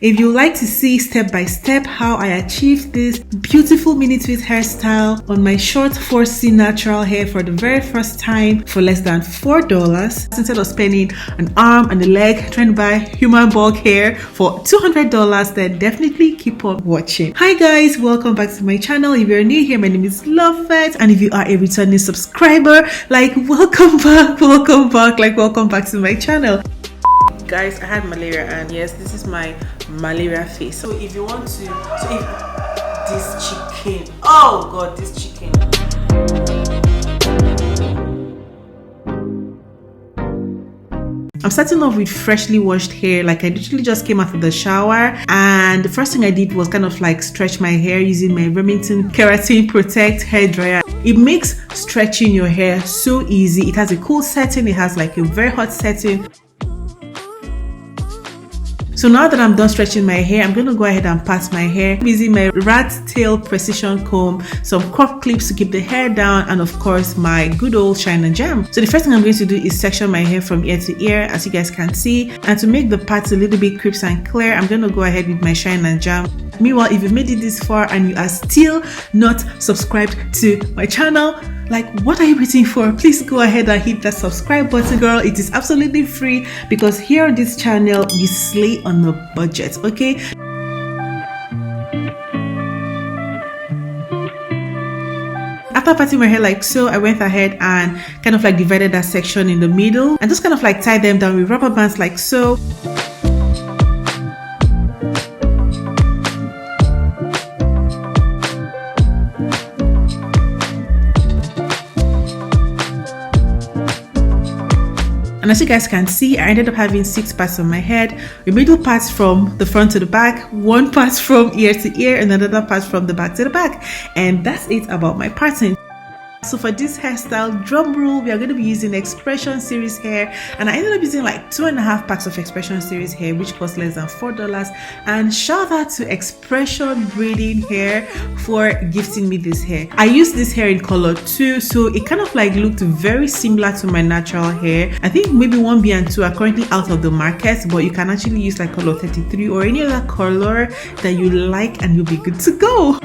If you like to see step by step how I achieved this beautiful mini twist hairstyle on my short 4C natural hair for the very first time for less than $4, instead of spending an arm and a leg trying to buy human bulk hair for $200, then definitely keep on watching. Hi guys, welcome back to my channel. If you're new here, my name is Lovethspeaks, and if you are a returning subscriber, welcome back to my channel. Guys, I had malaria, and yes, this is my malaria face. So if you want to, this chicken, oh god, this chicken. I'm starting off with freshly washed hair. Like, I literally just came out of the shower, and the first thing I did was kind of like stretch my hair using my Remington Keratin Protect hair dryer. It makes stretching your hair so easy. It has a cool setting, it has like a very hot setting. So now that I'm done stretching my hair, I'm going to go ahead and part my hair using my rat tail precision comb, some crop clips to keep the hair down, and of course my good old shine and jam. So the first thing I'm going to do is section my hair from ear to ear, as you guys can see, and to make the parts a little bit crisp and clear, I'm going to go ahead with my shine and jam. Meanwhile, if you've made it this far and you are still not subscribed to my channel, like, what are you waiting for? Please go ahead and hit that subscribe button, girl. It is absolutely free, because here on this channel we slay on a budget, okay? After parting my hair like so, I went ahead and kind of like divided that section in the middle and just kind of like tied them down with rubber bands like so. And as you guys can see, I ended up having 6 parts on my head, the middle parts from the front to the back, 1 part from ear to ear, and another part from the back to the back. And that's it about my parting. So for this hairstyle, drum roll, we are going to be using X-Pression series hair, and I ended up using like 2.5 packs of X-Pression series hair, which cost less than $4. And shout out to X-Pression braiding hair for gifting me this hair. I used this hair in color 2, so it kind of like looked very similar to my natural hair. I think maybe 1B and 2 are currently out of the market, but you can actually use like color 33 or any other color that you like, and you'll be good to go.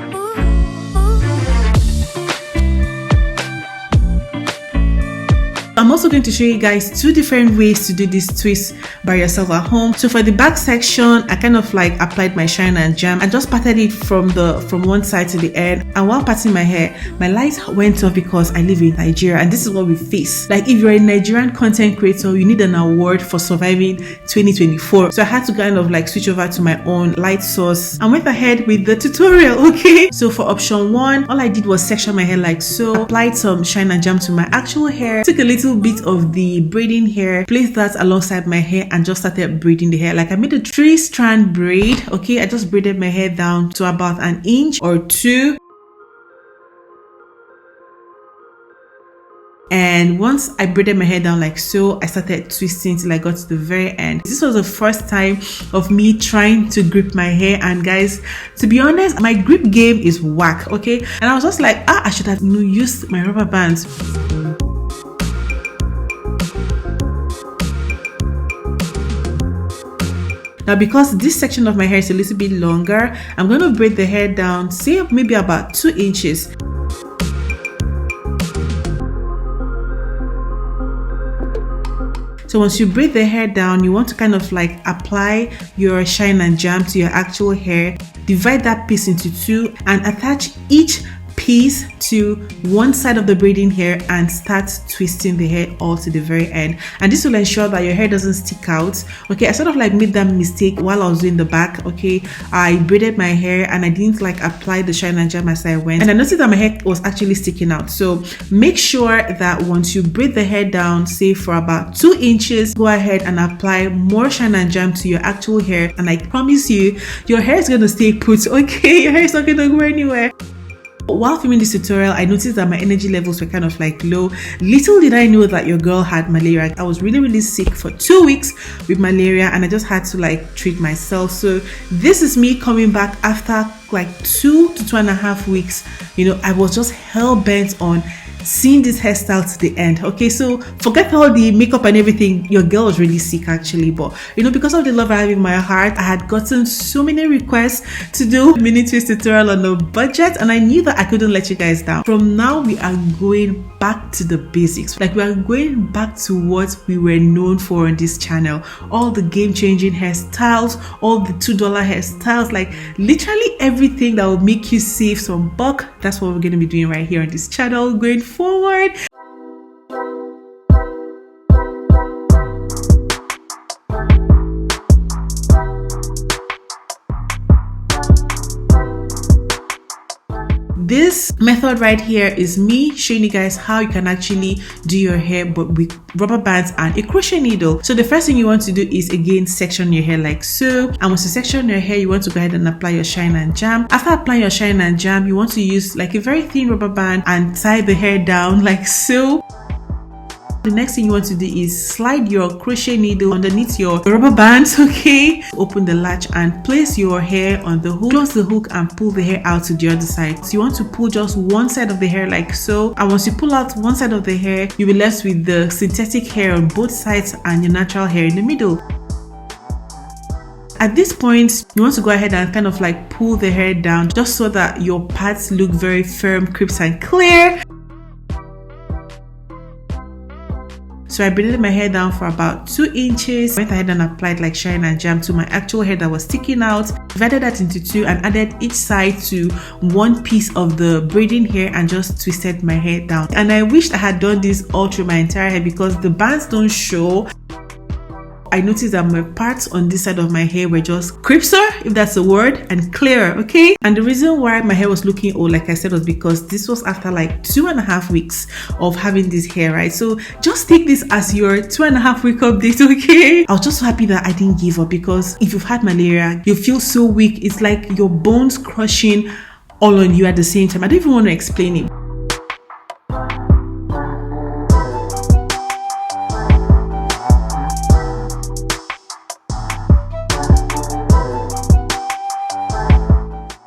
I'm also going to show you guys 2 different ways to do this twist by yourself at home. So for the back section, I kind of like applied my shine and jam and just parted it from one side to the end. And while parting my hair, my light went off because I live in Nigeria, and this is what we face. Like, if you're a Nigerian content creator, you need an award for surviving 2024. So I had to kind of like switch over to my own light source and went ahead with the tutorial, okay? So for option 1, all I did was section my hair like so, applied some shine and jam to my actual hair, took a little bit of the braiding hair, placed that alongside my hair, and just started braiding the hair. Like, I made a 3-strand braid, okay? I just braided my hair down to about 1 inch or 2. And once I braided my hair down like so, I started twisting till I got to the very end. This was the first time of me trying to grip my hair, and guys, to be honest, my grip game is whack, okay? And I was just like, I should have used my rubber bands. Now, because this section of my hair is a little bit longer, I'm going to braid the hair down, say maybe about 2 inches. So once you braid the hair down, you want to kind of like apply your shine and jam to your actual hair, divide that piece into 2, and attach each piece to one side of the braiding hair and start twisting the hair all to the very end. And this will ensure that your hair doesn't stick out, okay? I sort of like made that mistake while I was doing the back, okay? I braided my hair and I didn't like apply the shine and jam as I went, and I noticed that my hair was actually sticking out. So make sure that once you braid the hair down, say for about 2 inches, go ahead and apply more shine and jam to your actual hair, and I promise you, your hair is going to stay put, okay? Your hair is not going to go anywhere. While filming this tutorial, I noticed that my energy levels were kind of like low. Little did I know that your girl had malaria. I was really sick for 2 weeks with malaria, and I just had to like treat myself. So this is me coming back after like 2 to 2.5 weeks. You know, I was just hell bent on seeing this hairstyle to the end. Okay, so forget all the makeup and everything. Your girl was really sick actually, but you know, because of the love I have in my heart, I had gotten so many requests to do mini twist tutorial on a budget, and I knew that I couldn't let you guys down. From now, we are going back to the basics. Like, we are going back to what we were known for on this channel. All the game-changing hairstyles, all the $2 hairstyles, like literally everything that will make you save some buck. That's what we're going to be doing right here on this channel going forward. This method right here is me showing you guys how you can actually do your hair, but with rubber bands and a crochet needle. So the first thing you want to do is, again, section your hair like so. And once you section your hair, you want to go ahead and apply your shine and jam. After applying your shine and jam, you want to use like a very thin rubber band and tie the hair down like so. The next thing you want to do is slide your crochet needle underneath your rubber bands, okay? Open the latch and place your hair on the hook. Close the hook and pull the hair out to the other side. So you want to pull just one side of the hair like so. And once you pull out one side of the hair, you'll be left with the synthetic hair on both sides and your natural hair in the middle. At this point, you want to go ahead and kind of like pull the hair down just so that your parts look very firm, crisp and clear. So I braided my hair down for about 2 inches. Went ahead and applied like shine and jam to my actual hair that was sticking out. Divided that into 2 and added each side to one piece of the braiding hair and just twisted my hair down. And I wished I had done this all through my entire hair because the bands don't show. I noticed that my parts on this side of my hair were just crisper, if that's a word, and clearer, okay? And the reason why my hair was looking old, like I said, was because this was after like 2.5 weeks of having this hair, right? So just take this as your 2.5 week update, okay? I was just so happy that I didn't give up, because if you've had malaria, you feel so weak. It's like your bones crushing all on you at the same time. I don't even want to explain it.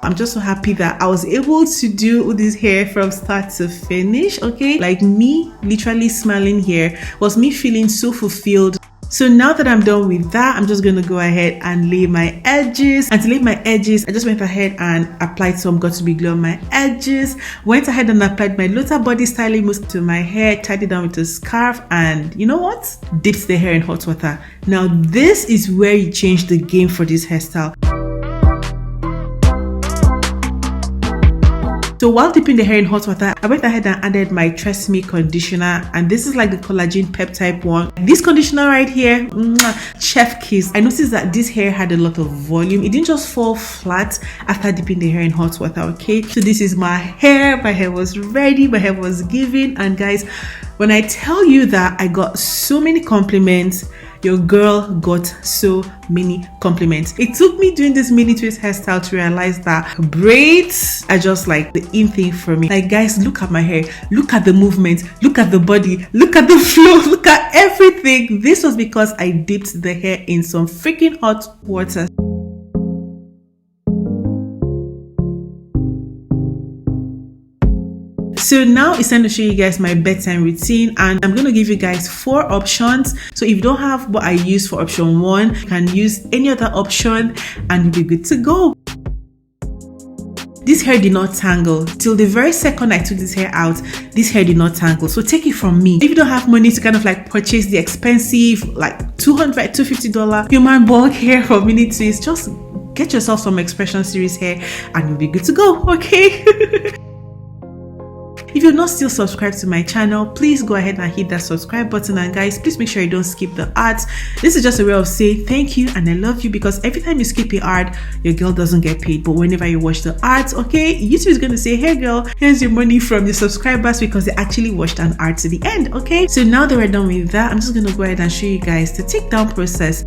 I'm just so happy that I was able to do this hair from start to finish, okay? Like, me literally smiling here was me feeling so fulfilled. So now that I'm done with that, I'm just going to go ahead and lay my edges. And to lay my edges, I just went ahead and applied some got2b glue on my edges. Went ahead and applied my Lotta body styling mousse to my hair, tied it down with a scarf, and you know what? Dipped the hair in hot water. Now this is where you change the game for this hairstyle. So while dipping the hair in hot water, I went ahead and added my Tresemme conditioner, and this is like the collagen peptide one. This conditioner right here, chef kiss. I noticed that this hair had a lot of volume. It didn't just fall flat after dipping the hair in hot water, okay? So this is my hair. My hair was ready, my hair was giving, and guys, when I tell you that I got so many compliments, your girl got so many compliments. It took me doing this mini twist hairstyle to realize that braids are just like the in thing for me. Like, guys, look at my hair, look at the movement, look at the body, look at the flow, look at everything. This was because I dipped the hair in some freaking hot water. So now it's time to show you guys my bedtime routine, and I'm going to give you guys 4 options. So if you don't have what I use for option 1, you can use any other option and you'll be good to go. This hair did not tangle. Till the very second I took this hair out, this hair did not tangle. So take it from me. If you don't have money to kind of like purchase the expensive like $200, $250 human bulk hair for mini twist, just get yourself some X-Pression series hair and you'll be good to go, okay? If you're not still subscribed to my channel, please go ahead and hit that subscribe button, and guys, please make sure you don't skip the ads. This is just a way of saying thank you and I love you, because every time you skip an ad, your girl doesn't get paid, but whenever you watch the ads, okay, YouTube is going to say, hey girl, here's your money from your subscribers because they actually watched an ad to the end, okay? So now that we're done with that, I'm just going to go ahead and show you guys the take down process.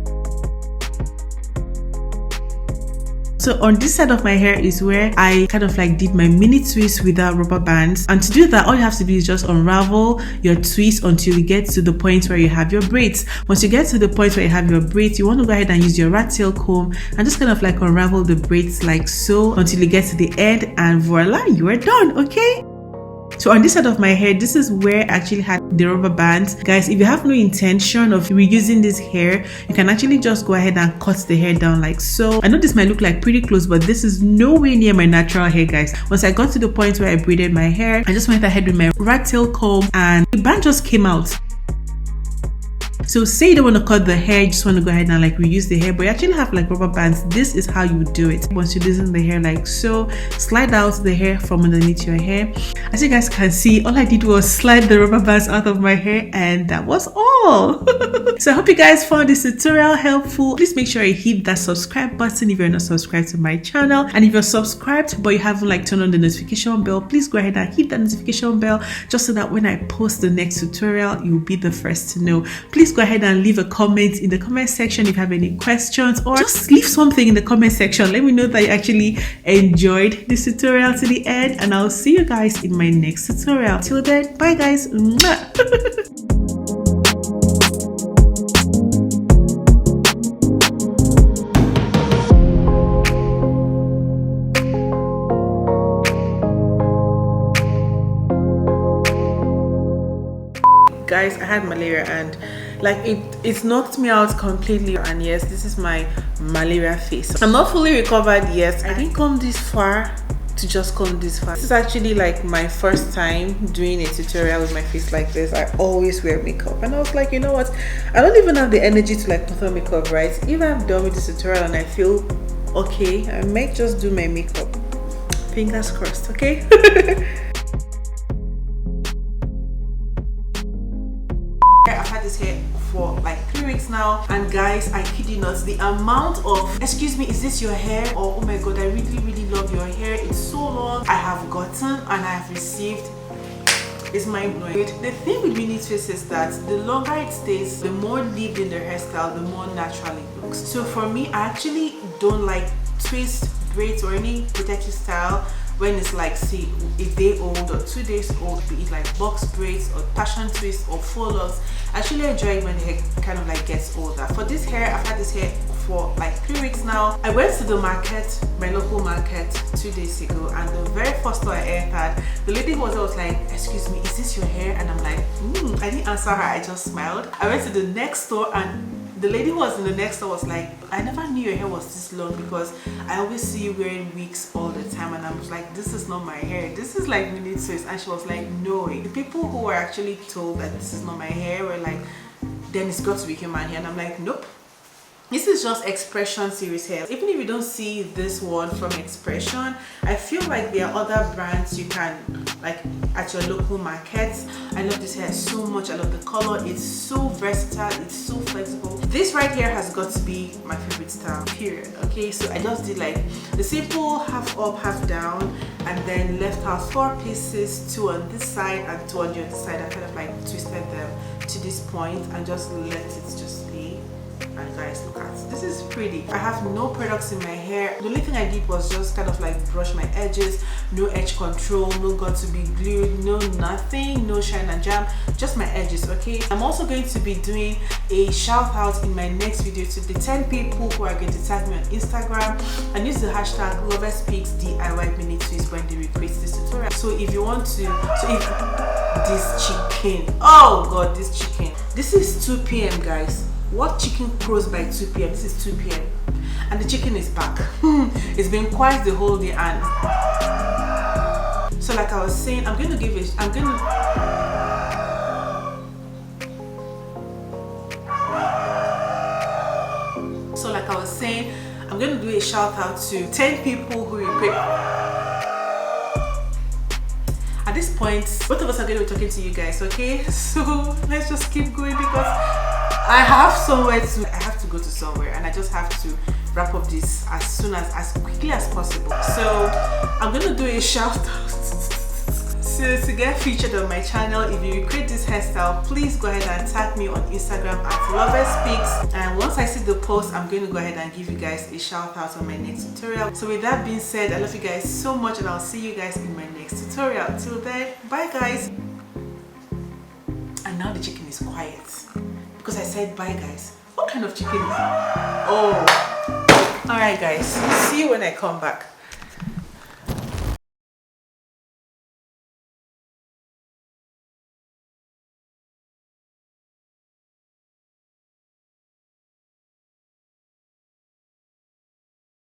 So on this side of my hair is where I kind of like did my mini twist without rubber bands. And to do that, all you have to do is just unravel your twist until you get to the point where you have your braids. Once you get to the point where you have your braids, you want to go ahead and use your rat tail comb and just kind of like unravel the braids like so until you get to the end, and voila, you are done, okay? So on this side of my hair, this is where I actually had the rubber bands. Guys, if you have no intention of reusing this hair, you can actually just go ahead and cut the hair down like so. I know this might look like pretty close, but this is nowhere near my natural hair, guys. Once I got to the point where I braided my hair, I just went ahead with my rat tail comb and the band just came out. So say you don't want to cut the hair, you just want to go ahead and like reuse the hair, but you actually have like rubber bands. This is how you do it. Once you loosen the hair like so, slide out the hair from underneath your hair. As you guys can see, all I did was slide the rubber bands out of my hair, and that was all. So I hope you guys found this tutorial helpful. Please make sure you hit that subscribe button if you're not subscribed to my channel, and if you're subscribed but you haven't like turned on the notification bell, please go ahead and hit that notification bell just so that when I post the next tutorial, you'll be the first to know. Please go ahead and leave a comment in the comment section if you have any questions, or just leave something in the comment section. Let me know that you actually enjoyed this tutorial to the end, and I'll see you guys in my next tutorial. Till then, bye guys. Guys, I had malaria and like it knocked me out completely, and yes, this is my malaria face. I'm not fully recovered yet. I didn't come this far to just come this far. This is actually like my first time doing a tutorial with my face like this. I always wear makeup, and I was like, you know what, I don't even have the energy to like put on makeup, right? If I'm done with this tutorial and I feel okay, I might just do my makeup. Fingers crossed, okay? I've had this hair for like 3 weeks now, and guys, I kid you not, the amount of excuse me, is this your hair, or oh my god, I really love your hair, it's so long, I have gotten and I have received is mind-blowing. The thing with mini twists is that the longer it stays, the more lived in the hairstyle, the more natural it looks. So for me, I actually don't like twist, braids, or any protective style when it's like, see, a day old or 2 days old, be it like box braids or passion twist or faux locks. I actually enjoy it when the hair kind of like gets older. For this hair, I've had this hair for like 3 weeks now. I went to the market, my local market, 2 days ago, and the very first store I entered, the lady was like, excuse me, is this your hair? And I'm like, I didn't answer her, I just smiled. I went to the next store, and the lady who was in the next store was like, I never knew your hair was this long, because I always see you wearing wigs all the time. And I was like, this is not my hair, this is like mini twist. And she was like, no. The people who were actually told that this is not my hair were like, then it's got to be human hair. And I'm like, nope, this is just X-Pression series hair. Even if you don't see this one from X-Pression, I feel like there are other brands you can like at your local markets. I love this hair so much. I love the color, it's so versatile, it's so flexible. This right here has got to be my favorite style, period. Okay, so I just did like the simple half up, half down, and then left out 4 pieces, 2 on this side and 2 on the other side. I kind of like twisted them to this point and just let it just be. And guys, look at this, is pretty. I have no products in my hair. The only thing I did was just kind of like brush my edges. No edge control, no got to be glued, no nothing, no shine and jam, just my edges. Okay, I'm also going to be doing a shout out in my next video to the 10 people who are going to tag me on Instagram and use the hashtag Lovethspeaks DIY mini twist when they request this tutorial. So if you want to, this chicken, oh god, this chicken, this is 2 p.m. guys. What chicken crows by 2 p.m? This is 2 p.m. and the chicken is back. It's been quiet the whole day, and so like I was saying, I'm going to give it, so like I was saying, I'm going to do a shout out to 10 people who request. At this point, both of us are going to be talking to you guys, okay? So let's just keep going, because I have to go to somewhere, and I just have to wrap up this as quickly as possible. So I'm gonna do a shout out. So to get featured on my channel, if you create this hairstyle, please go ahead and tag me on Instagram at Lovethspeaks. And once I see the post, I'm going to go ahead and give you guys a shout out on my next tutorial. So with that being said, I love you guys so much, and I'll see you guys in my next tutorial. Till then, bye guys. And now the chicken is quiet because I said bye guys. What kind of chicken is it? Oh, all right guys, see you when I come back.